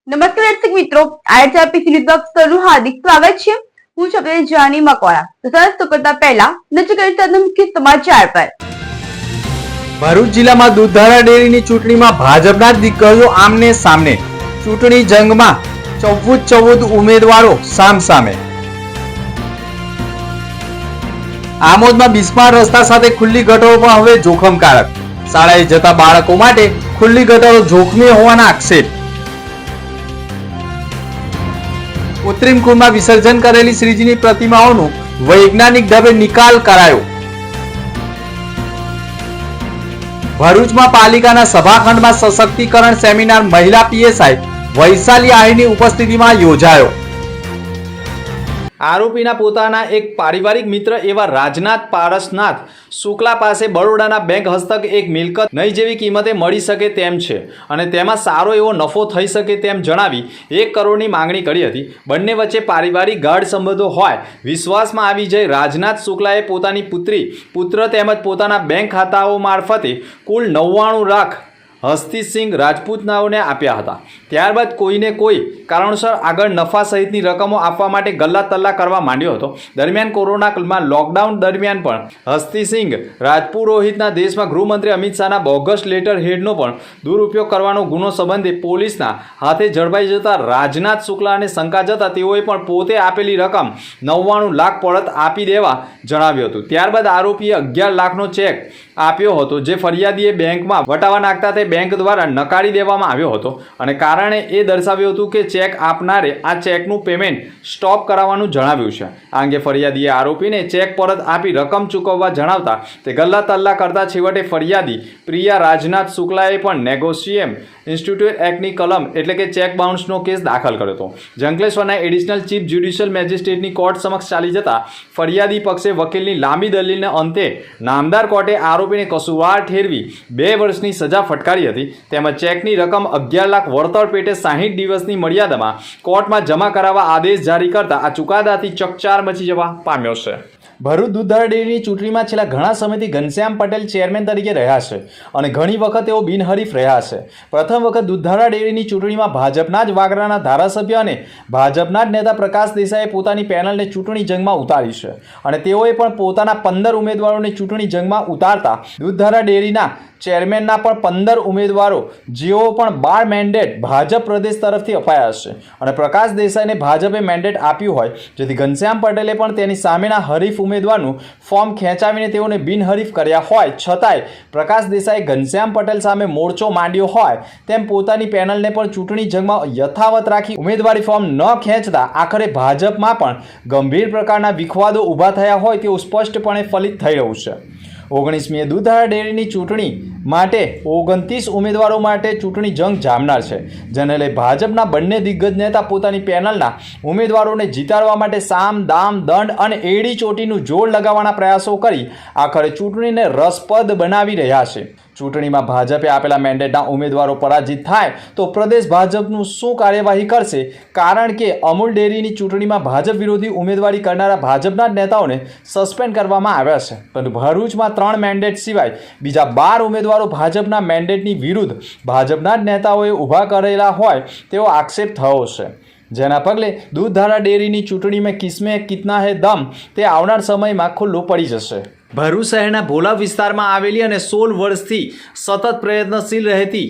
નમસ્કાર દર્શક મિત્રો, આઈઆરપી ન્યૂઝ બોક્સનું હાર્દિક સ્વાગત છે। હું છું આપની જાની મકવાણા। તો સર કરતા પહેલા નજર કરીએ મુખ્ય સમાચાર પર। ભરૂચ જિલ્લામાં દૂધધારા ડેરીની ચૂંટણીમાં ભાજપના દિગ્ગજો આમને સામને। ચૂંટણી જંગમાં 14 ઉમેદવારો સામસામે। આમોદમાં બિસ્માર રસ્તા સાથે ખુલ્લી ગટરો પણ હવે જોખમકારક। શાળાએ જતા બાળકો માટે ખુલ્લી ગટરો જોખમી હોવાના આક્ષેપ। કૃત્રિમ કુંડમાં વિસર્જન કરેલી શ્રીજીની પ્રતિમાઓનું વૈજ્ઞાનિક ઢબે નિકાલ કરાયો। ભરૂચમાં પાલિકાના સભાખંડમાં સશક્તિકરણ સેમિનાર મહિલા પીએસઆઈ વૈશાલી આહિરની ઉપસ્થિતિમાં યોજાયો। આરોપીના પોતાના એક પારિવારિક મિત્ર એવા રાજનાથ પારસનાથ શુક્લા પાસે બરોડાના બેંક હસ્તક એક મિલકત નહીં જેવી કિંમતે મળી શકે તેમ છે અને તેમાં સારો એવો નફો થઈ શકે તેમ જણાવી 1 કરોડની માંગણી કરી હતી। બંને વચ્ચે પારિવારિક ગાઢ સંબંધો હોય વિશ્વાસમાં આવી જઈ રાજનાથ શુક્લાએ પોતાની પુત્ર તેમજ પોતાના બેંક ખાતાઓ મારફતે કુલ 99 લાખ હસ્તીસિંહ રાજપૂતનાઓને આપ્યા હતા। ત્યારબાદ કોઈને કોઈ કારણોસર આગળ નફા સહિતની રકમો આપવા માટે ગલ્લા તલ્લા કરવા માંડ્યો હતો। દરમિયાન કોરોનામાં લોકડાઉન દરમિયાન પણ હસ્તીસિંહ રાજપુરોહિતના દેશમાં ગૃહમંત્રી અમિત શાહના બોગસ લેટર હેડનો પણ દુરુપયોગ કરવાનો ગુનો સંબંધે પોલીસના હાથે ઝડપાઈ જતા રાજનાથ શુક્લાને શંકા જતા તેઓએ પણ પોતે આપેલી રકમ 99 લાખ પરત આપી દેવા જણાવ્યું હતું। ત્યારબાદ આરોપીએ 11 લાખનો ચેક આપ્યો હતો જે ફરિયાદીએ બેંકમાં વટાવા નાખતા તે બેંક દ્વારા નકારી દેવામાં આવ્યો હતો અને કારણે એ દર્શાવ્યું હતું કે ચેક આપનારે આ ચેકનું પેમેન્ટ સ્ટોપ કરાવવાનું જણાવ્યું છે। આ અંગે ફરિયાદીએ આરોપીને ચેક પરત આપી રકમ ચૂકવવા જણાવતા તે ગલ્લા તલ્લા કરતા છેવટે ફરિયાદી પ્રિયા રાજનાથ શુક્લાએ પણ નેગોશિએમ ઇન્સ્ટિટ્યૂટ એક્ટની કલમ એટલે કે ચેક બાઉન્સનો કેસ દાખલ કર્યો હતો। જંકલેશ્વરના એડિશનલ ચીફ જ્યુડિશિયલ મેજિસ્ટ્રેટની કોર્ટ સમક્ષ ચાલી જતા ફરિયાદી પક્ષે વકીલની લાંબી દલીલને અંતે નામદાર કોર્ટે આરોપીને કસૂરવાર ઠેરવી 2 વર્ષની સજા ફટકારી હતી તેમજ ચેકની રકમ 11 લાખ વળતર પેટે 60 દિવસની મર્યાદામાં કોર્ટમાં જમા કરાવવા આદેશ જારી કરતા આ ચુકાદાથી ચકચાર મચી જવા પામ્યો છે। ભરૂચ દૂધધારા ડેરીની ચૂંટણીમાં છેલ્લા ઘણા સમયથી ઘનશ્યામ પટેલ ચેરમેન તરીકે રહ્યા છે અને ઘણી વખત તેઓ બિનહરીફ રહ્યા છે। પ્રથમ વખત દૂધધારા ડેરીની ચૂંટણીમાં ભાજપના જ વાગરાના ધારાસભ્ય અને ભાજપના જ નેતા પ્રકાશ દેસાઈએ પોતાની પેનલને ચૂંટણી જંગમાં ઉતારી છે અને તેઓએ પણ પોતાના 15 ઉમેદવારોને ચૂંટણી જંગમાં ઉતારતા દૂધધારા ડેરીના ચેરમેનના પણ 15 ઉમેદવારો જેઓ પણ 12 મેન્ડેટ ભાજપ પ્રદેશ તરફથી અપાયા છે અને પ્રકાશ દેસાઈને ભાજપે મેન્ડેટ આપ્યું હોય જેથી ઘનશ્યામ પટેલે પણ તેની સામેના હરીફ ઉમેદવારનું ફોર્મ ખેંચાવીને તેઓને બિનહરીફ કર્યા હોય છતાંય પ્રકાશ દેસાઈએ ઘનશ્યામ પટેલ સામે મોરચો માંડ્યો હોય તેમ પોતાની પેનલને પણ ચૂંટણી જંગમાં યથાવત રાખી ઉમેદવારી ફોર્મ ન ખેંચતા આખરે ભાજપમાં પણ ગંભીર પ્રકારના વિખવાદો ઊભા થયા હોય તેવું સ્પષ્ટપણે ફલિત થઈ રહ્યું છે। 19મીએ દૂધધારા ડેરીની ચૂંટણી માટે 29 ઉમેદવારો માટે ચૂંટણી જંગ જામનાર છે જેને લઈ ભાજપના બંને દિગ્ગજ નેતા પોતાની પેનલના ઉમેદવારોને જીતાડવા માટે સામ દામ દંડ અને એડી ચોટીનું જોર લગાવવાના પ્રયાસો કરી આખરે ચૂંટણીને રસપ્રદ બનાવી રહ્યા છે। ચૂંટણીમાં ભાજપે આપેલા મેન્ડેટના ઉમેદવારો પરાજિત થાય તો પ્રદેશ ભાજપનું શું કાર્યવાહી કરશે કારણ કે અમૂલ ડેરીની ચૂંટણીમાં ભાજપ વિરોધી ઉમેદવારી કરનારા ભાજપના જ નેતાઓને સસ્પેન્ડ કરવામાં આવ્યા છે પરંતુ ભરૂચમાં 3 મેન્ડેટ સિવાય બીજા 12 ઉમેદવારો ભાજપના મેન્ડેટની વિરુદ્ધ ભાજપના જ નેતાઓએ ઊભા કરેલા હોય તેવો આક્ષેપ થયો છે જેના પગલે દૂધધારા ડેરીની ચૂંટણીમાં કિસ્મે કિતના હે દમ તે આવનાર સમયમાં ખુલ્લું પડી જશે। ભરૂચ શહેરના ભોલા વિસ્તારમાં આવેલી અને 16 વર્ષથી સતત પ્રયત્નશીલ રહેતી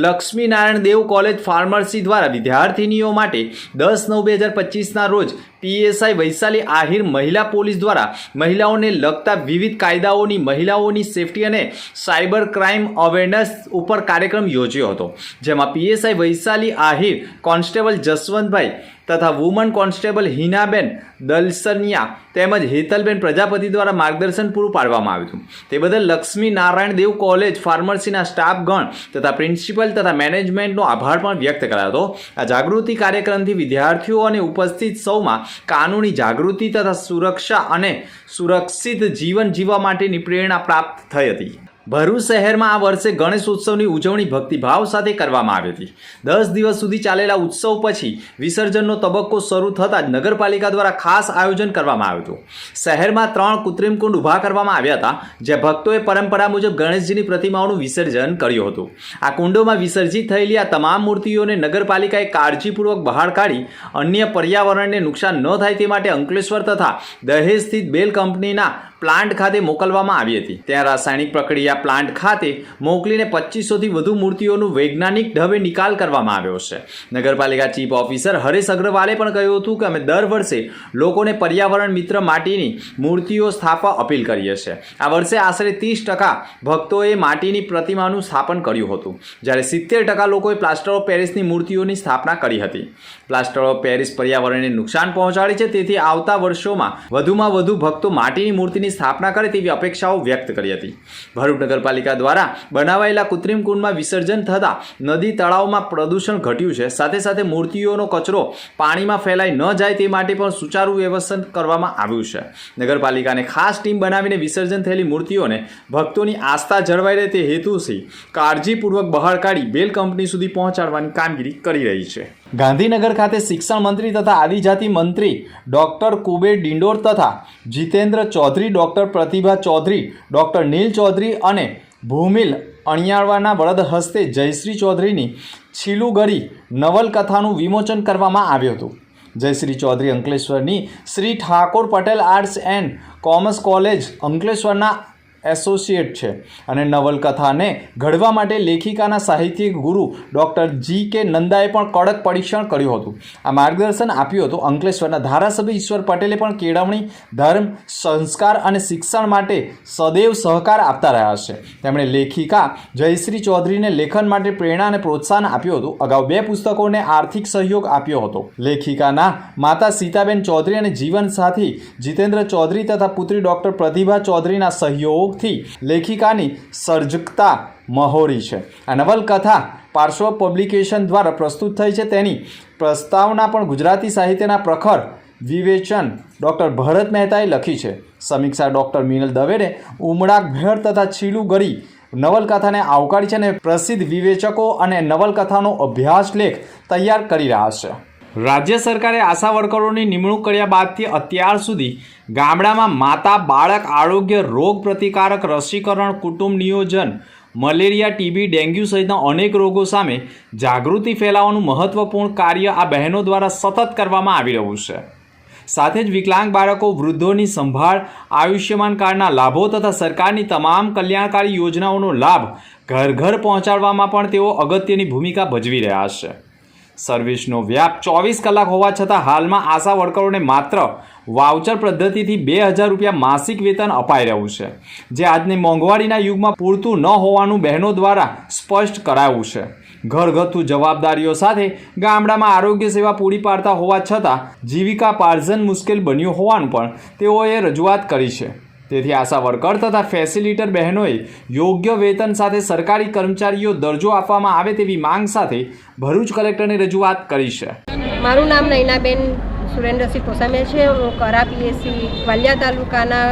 લક્ષ્મીનારાયણ દેવ કોલેજ ફાર્મસી દ્વારા વિદ્યાર્થીનીઓ માટે 10/9/2025ના રોજ પીએસઆઈ વૈશાલી આહિર મહિલા પોલીસ દ્વારા મહિલાઓને લગતા વિવિધ કાયદાઓની મહિલાઓની સેફટી અને સાયબર ક્રાઇમ અવેરનેસ ઉપર કાર્યક્રમ યોજ્યો હતો જેમાં પીએસઆઈ વૈશાલી આહિર કોન્સ્ટેબલ જસવંતભાઈ તથા વુમન કોન્સ્ટેબલ હિનાબેન દલસનિયા તેમજ હેતલબેન પ્રજાપતિ દ્વારા માર્ગદર્શન પૂરું પાડવામાં આવ્યું હતું। તે બદલ લક્ષ્મી નારાયણ દેવ કોલેજ ફાર્મસીના સ્ટાફગણ તથા પ્રિન્સિપલ તથા મેનેજમેન્ટનો આભાર પણ વ્યક્ત કરાયો હતો। આ જાગૃતિ કાર્યક્રમથી વિદ્યાર્થીઓ અને ઉપસ્થિત સૌમાં કાનૂની જાગૃતિ તથા સુરક્ષા અને સુરક્ષિત જીવન જીવવા માટેની પ્રેરણા પ્રાપ્ત થઈ હતી। ભરૂચ શહેરમાં આ વર્ષે ગણેશ ઉત્સવની ઉજવણી ભક્તિભાવ સાથે કરવામાં આવી હતી. 10 દિવસ સુધી ચાલેલા ઉત્સવ પછી વિસર્જનનો તબક્કો શરૂ થતાં જ નગરપાલિકા દ્વારા ખાસ આયોજન કરવામાં આવ્યું હતું. શહેરમાં 3 કૃત્રિમ કુંડ ઊભા કરવામાં આવ્યા હતા, જ્યાં ભક્તોએ પરંપરા મુજબ ગણેશજીની પ્રતિમાઓનું વિસર્જન કર્યું હતું. આ કુંડોમાં વિસર્જિત થયેલી આ તમામ મૂર્તિઓને નગરપાલિકાએ કાળજીપૂર્વક બહાર કાઢી અન્ય પર્યાવરણને નુકસાન ન થાય તે માટે અંકલેશ્વર તથા દહેજ સ્થિત બેલ કંપનીના પ્લાન્ટ ખાતે મોકલવામાં આવી હતી. ત્યાં રાસાયણિક પ્રક્રિયા પ્લાન્ટ ખાતે મોકલીને 2500થી વધુ મૂર્તિઓનું વૈજ્ઞાનિક ઢબે નિકાલ કરવામાં આવ્યો છે. નગરપાલિકા ચીફ ઓફિસર હરેશ અગ્રવાલે પણ કહ્યું હતું કે અમે દર વર્ષે લોકોને પર્યાવરણ મિત્ર માટીની મૂર્તિઓ સ્થાપવા અપીલ કરીએ છીએ. આ વર્ષે આશરે 30% ભક્તોએ માટીની પ્રતિમાનું સ્થાપન કર્યું હતું, જ્યારે 70% લોકોએ પ્લાસ્ટર ઓફ પેરિસની મૂર્તિઓની સ્થાપના કરી હતી. પ્લાસ્ટર ઓફ પેરિસ પર્યાવરણને નુકસાન પહોંચાડે છે, તેથી આવતા વર્ષોમાં વધુમાં વધુ ભક્તો માટીની મૂર્તિની સ્થાપના કરે તેવી અપેક્ષાઓ વ્યક્ત કરી હતી. ભરૂચ નગરપાલિકા દ્વારા બનાવાયેલા કૃત્રિમ કુંડમાં વિસર્જન થતાં નદી તળાવમાં પ્રદૂષણ ઘટ્યું છે. સાથે સાથે મૂર્તિઓનો કચરો પાણીમાં ફેલાઈ ન જાય તે માટે પણ સુચારુ વ્યવસ્થા કરવામાં આવ્યું છે. નગરપાલિકાને ખાસ ટીમ બનાવીને વિસર્જન થયેલી મૂર્તિઓને ભક્તોની આસ્થા જળવાઈ રહે તે હેતુથી કાળજીપૂર્વક બહાર કાઢી બેલ કંપની સુધી પહોંચાડવાની કામગીરી કરી રહી છે. ગાંધીનગર ખાતે શિક્ષણ મંત્રી તથા આદિજાતિ મંત્રી ડોક્ટર કુબેર ડિંડોર તથા જીતેન્દ્ર ચૌધરી, ડોક્ટર પ્રતિભા ચૌધરી, ડોક્ટર નીલ ચૌધરી અને ભૂમિલ અણિયાળવાના વરદ હસ્તે જયશ્રી ચૌધરીની છીલુગરી નવલકથાનું વિમોચન કરવામાં આવ્યું હતું. જયશ્રી ચૌધરી અંકલેશ્વરની Shri Thakor Patel arts and commerce college અંકલેશ્વરના એસોસિએટ છે અને નવલકથાને ઘડવા માટે લેખિકાના સાહિત્યિક ગુરુ ડૉક્ટર G.K. નંદાએ પણ કડક પરીક્ષણ કર્યું હતું. આ માર્ગદર્શન આપ્યું હતું. અંકલેશ્વરના ધારાસભ્ય ઈશ્વર પટેલે પણ કેળવણી, ધર્મ, સંસ્કાર અને શિક્ષણ માટે સદૈવ સહકાર આપતા રહ્યા છે. તેમણે લેખિકા જયશ્રી ચૌધરીને લેખન માટે પ્રેરણા અને પ્રોત્સાહન આપ્યું હતું. અગાઉ 2 પુસ્તકોને આર્થિક સહયોગ આપ્યો હતો. લેખિકાના માતા સીતાબેન ચૌધરી અને જીવનસાથી જીતેન્દ્ર ચૌધરી તથા પુત્રી ડૉક્ટર પ્રતિભા ચૌધરીના સહયોગ થી લેખિકાની સર્જકતા મહોરી છે. આ નવલકથા પાર્શ્વ પબ્લિકેશન દ્વારા પ્રસ્તુત થઈ છે. તેની પ્રસ્તાવના પણ ગુજરાતી સાહિત્યના પ્રખર વિવેચન ડૉક્ટર ભરત મહેતાએ લખી છે. સમીક્ષા ડૉક્ટર મિનલ દવેને ઉમળાકભેર તથા છીલુગરી નવલકથાને આવકારી છે અને પ્રસિદ્ધ વિવેચકો અને નવલકથાનો અભ્યાસ લેખ તૈયાર કરી રહ્યા છે. રાજ્ય સરકારે આશા વર્કરોની નિમણૂક કર્યા બાદથી અત્યાર સુધી ગામડામાં માતા બાળક આરોગ્ય, રોગ પ્રતિકારક રસીકરણ, કુટુંબ નિયોજન, મલેરિયા, ટીબી, ડેન્ગ્યુ સહિતના અનેક રોગો સામે જાગૃતિ ફેલાવવાનું મહત્વપૂર્ણ કાર્ય આ બહેનો દ્વારા સતત કરવામાં આવી રહ્યું છે. સાથે જ વિકલાંગ બાળકો, વૃદ્ધોની સંભાળ, આયુષ્યમાન કાર્ડના લાભો તથા સરકારની તમામ કલ્યાણકારી યોજનાઓનો લાભ ઘર ઘર પહોંચાડવામાં પણ તેઓ અગત્યની ભૂમિકા ભજવી રહ્યા છે. સર્વિસનો વ્યાપ 24 કલાક હોવા છતાં હાલમાં આશા વર્કરોને માત્ર વાઉચર પદ્ધતિથી 2000 રૂપિયા માસિક વેતન અપાઈ રહ્યું છે, જે આજની મોંઘવારીના યુગમાં પૂરતું ન હોવાનું બહેનો દ્વારા સ્પષ્ટ કરાયું છે. ઘરગથ્થુ જવાબદારીઓ સાથે ગામડામાં આરોગ્ય સેવા પૂરી પાડતા હોવા છતાં જીવિકાપાર્જન મુશ્કેલ બન્યું હોવાનું પણ તેઓએ રજૂઆત કરી છે. તેથી આશા વર્કર તથા ફેસિલિટર બહેનોએ યોગ્ય વેતન સાથે સરકારી કર્મચારીઓ દરજ્જો આપવામાં આવે તેવી માંગ સાથે ભરૂચ કલેક્ટરને રજૂઆત કરી છે. મારું નામ નૈનાબેન સુરેન્દ્રસિંહ કોસામિયા છે. હું કરા પીએસસી વાલિયા તાલુકાના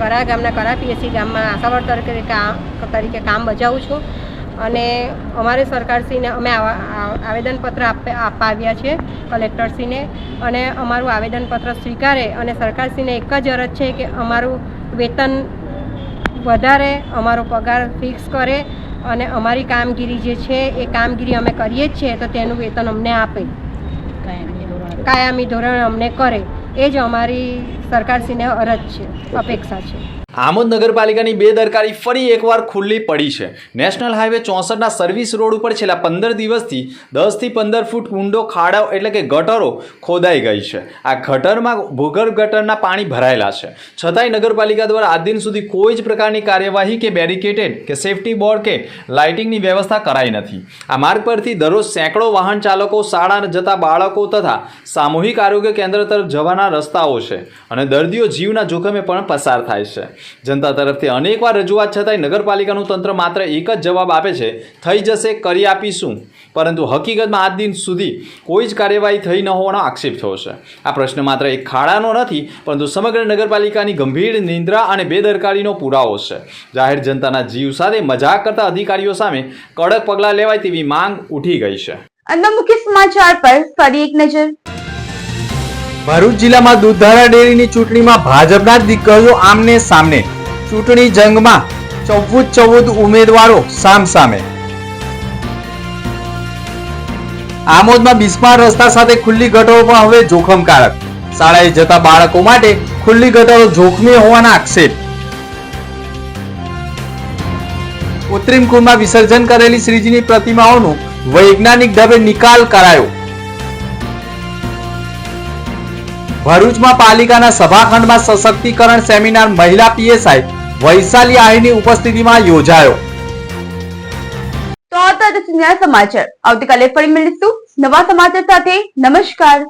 કરા ગામના કરા પીએસસી ગામમાં આશા વર્કર તરીકે કામ બજાવું છું અને અમારે સરકારશ્રીને અમે આવેદનપત્ર આપવા આવ્યા છે કલેક્ટરશ્રીને અને અમારું આવેદનપત્ર સ્વીકારે અને સરકારશ્રીને એક જ અરજ છે કે અમારું વેતન વધારે, અમારો પગાર ફિક્સ કરે અને અમારી કામગીરી જે છે એ કામગીરી અમે કરીએ જ છીએ તો તેનું વેતન અમને આપે, કાયમી ધોરણે અમને કરે. એ જ અમારી સરકારશ્રીને અરજ છે, અપેક્ષા છે. આમોદ નગરપાલિકાની બેદરકારી ફરી એકવાર ખુલ્લી પડી છે. નેશનલ હાઈવે 64ના સર્વિસ રોડ ઉપર છેલ્લા 15 દિવસથી 10 થી 15 ફૂટ ઊંડો ખાડાઓ એટલે કે ગટરો ખોદાઈ ગઈ છે. આ ગટરમાં ભૂગર્ભ ગટરના પાણી ભરાયેલા છે, છતાંય નગરપાલિકા દ્વારા આજ દિન સુધી કોઈ જ પ્રકારની કાર્યવાહી કે બેરિકેટેડ કે સેફટી બોર્ડ કે લાઇટિંગની વ્યવસ્થા કરાઈ નથી. આ માર્ગ પરથી દરરોજ સેંકડો વાહન ચાલકો, શાળા જતા બાળકો તથા સામૂહિક આરોગ્ય કેન્દ્ર તરફ જવાના રસ્તાઓ છે અને દર્દીઓ જીવના જોખમે પણ પસાર થાય છે. જનતા તરફથી અનેકવાર રજૂઆત છતાંય નગરપાલિકાનું તંત્ર માત્ર એક જ જવાબ આપે છે, થઈ જશે, કરી આપીશું. પરંતુ હકીકતમાં આજ દિન સુધી કોઈ જ કાર્યવાહી થઈ ન હોવાનો આક્ષેપ થયો છે. આ પ્રશ્ન માત્ર એક ખાડાનો નથી, પરંતુ સમગ્ર નગરપાલિકાની ગંભીર નિંદ્રા અને બેદરકારીનો પુરાવો છે. જાહેર જનતાના જીવ સાથે મજાક કરતા અધિકારીઓ સામે કડક પગલાં લેવાય તેવી માંગ ઉઠી ગઈ છે. અન્ય મુખ્ય સમાચાર પર ફરી એક નજર. ભરૂચ જિલ્લામાં દૂધધારા ડેરીની ચૂંટણીમાં ભાજપના જ દિગ્ગજો આમને સામને. ચૂંટણી જંગમાં 14 ઉમેદવારો સામસામે. આમોદમાં બિસ્માર રસ્તા સાથે ખુલ્લી ગટરો પણ હવે જોખમકારક. શાળાએ જતા બાળકો માટે ખુલ્લી ગટરો જોખમી હોવાના આક્ષેપ. કૃત્રિમ કુંડમાં વિસર્જન કરેલી શ્રીજીની પ્રતિમાઓનું વૈજ્ઞાનિક ઢબે નિકાલ કરાયો. ભરૂચમાં પાલિકાના સભાખંડમાં સશક્તિકરણ સેમિનાર મહિલા પીએસઆઈ વૈશાલી આહીરની ઉપસ્થિતિમાં યોજાયો. તો આ હતા સમાચાર. આવતીકાલે ફરી મળીશું નવા સમાચાર સાથે. નમસ્કાર.